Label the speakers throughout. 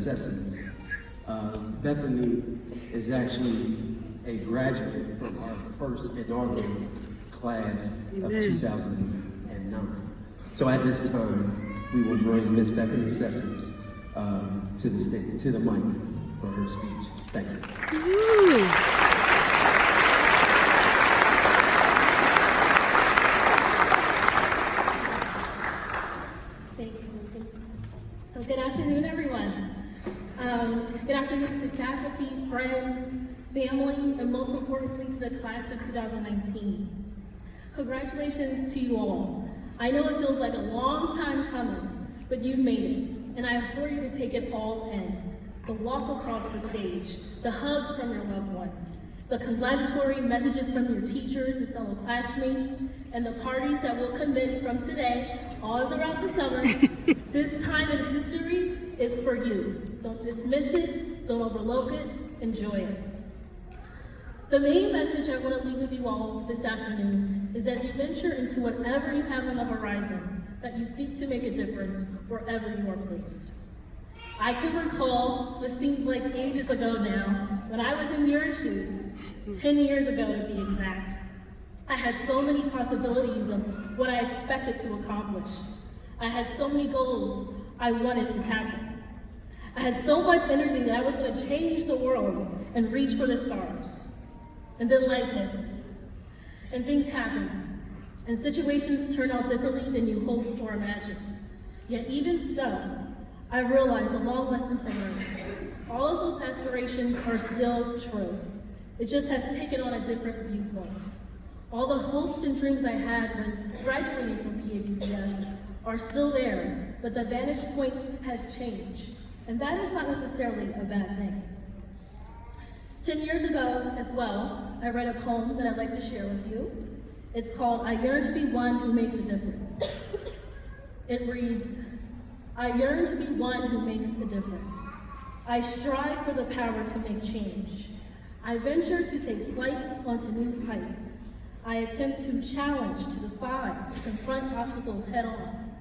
Speaker 1: necessities. Bethany is actually a graduate from our first inaugural class of 2009. So at this time, we will bring Miss Bethany Sessions to the stage, to the mic for her speech. Thank you.
Speaker 2: Thank you, Lucy. So good afternoon, everyone. Good afternoon to faculty, friends, family, and most importantly to the class of 2019. Congratulations to you all. I know it feels like a long time coming, but you've made it, and I implore you to take it all in. The walk across the stage, the hugs from your loved ones, the congratulatory messages from your teachers and fellow classmates, and the parties that will commence from today all throughout the summer. This time in history is for you. Don't dismiss it, don't overlook it, enjoy it. The main message I want to leave with you all this afternoon is as you venture into whatever you have on the horizon, that you seek to make a difference wherever you are placed. I can recall what seems like ages ago now, when I was in your shoes, 10 years ago to be exact. I had so many possibilities of what I expected to accomplish. I had so many goals I wanted to tackle. I had so much energy that I was going to change the world and reach for the stars. And then life hits, and things happen, and situations turn out differently than you hoped or imagined. Yet even so, I realized a long lesson to learn. All of those aspirations are still true. It just has taken on a different viewpoint. All the hopes and dreams I had when graduating from PAVCS are still there, but the vantage point has changed. And that is not necessarily a bad thing. 10 years ago as well, I read a poem that I'd like to share with you. It's called I Yearn to Be One Who Makes a Difference. It reads, I yearn to be one who makes a difference. I strive for the power to make change. I venture to take flights onto new heights. I attempt to challenge, to defy, to confront obstacles head on.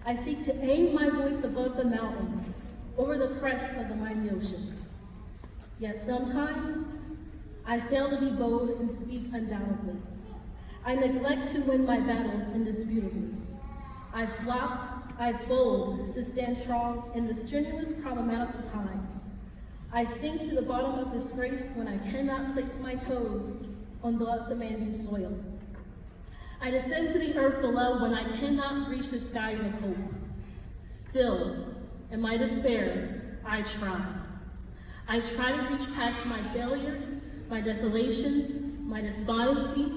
Speaker 2: I seek to aim my voice above the mountains, over the crest of the mighty oceans. Yet sometimes, I fail to be bold and speak undoubtedly. I neglect to win my battles indisputably. I flop, I fold to stand strong in the strenuous, problematical times. I sink to the bottom of this race when I cannot place my toes on the demanding soil. I descend to the earth below when I cannot reach the skies of hope. Still, in my despair, I try. I try to reach past my failures, my desolations, my despondency.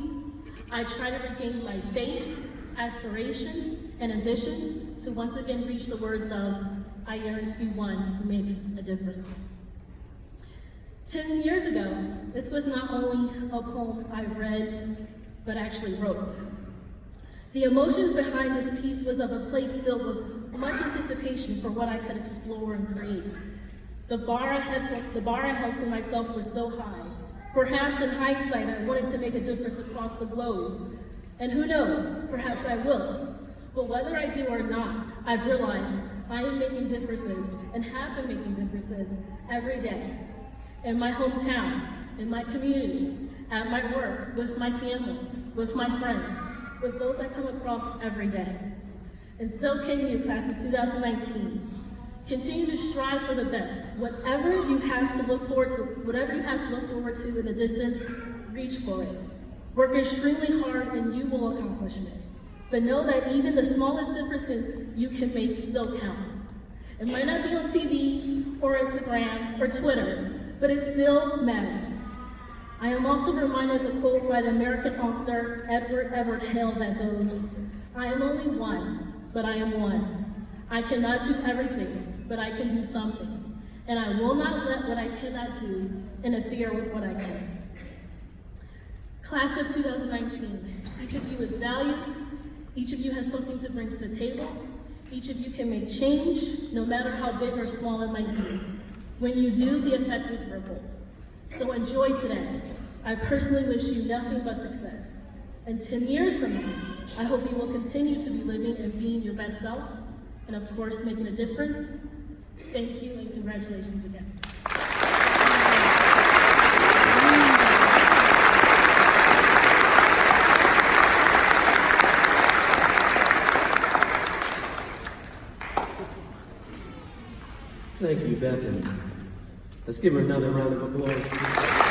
Speaker 2: I try to regain my faith, aspiration, and ambition to once again reach the words of, I yearn to be one who makes a difference. 10 years ago, this was not only a poem I read, but actually wrote. The emotions behind this piece was of a place filled with much anticipation for what I could explore and create. The bar I held for myself was so high. Perhaps in hindsight, I wanted to make a difference across the globe. And who knows, perhaps I will. But whether I do or not, I've realized I am making differences and have been making differences every day. In my hometown, in my community, at my work, with my family, with my friends, with those I come across every day. And so can you, class of 2019. Continue to strive for the best. Whatever you have to look forward to in the distance, reach for it. Work extremely hard and you will accomplish it. But know that even the smallest differences you can make still count. It might not be on TV or Instagram or Twitter, but it still matters. I am also reminded of the quote by the American author Edward Everett Hale that goes, I am only one, but I am one. I cannot do everything, but I can do something. And I will not let what I cannot do interfere with what I can. Class of 2019, each of you is valued, each of you has something to bring to the table, each of you can make change, no matter how big or small it might be. When you do, the effect is ripple. So enjoy today. I personally wish you nothing but success. And 10 years from now, I hope you will continue to be living and being your best self, and of course, making a difference Thank you and congratulations again.
Speaker 1: Thank you, Bethany. Let's give her another round of applause.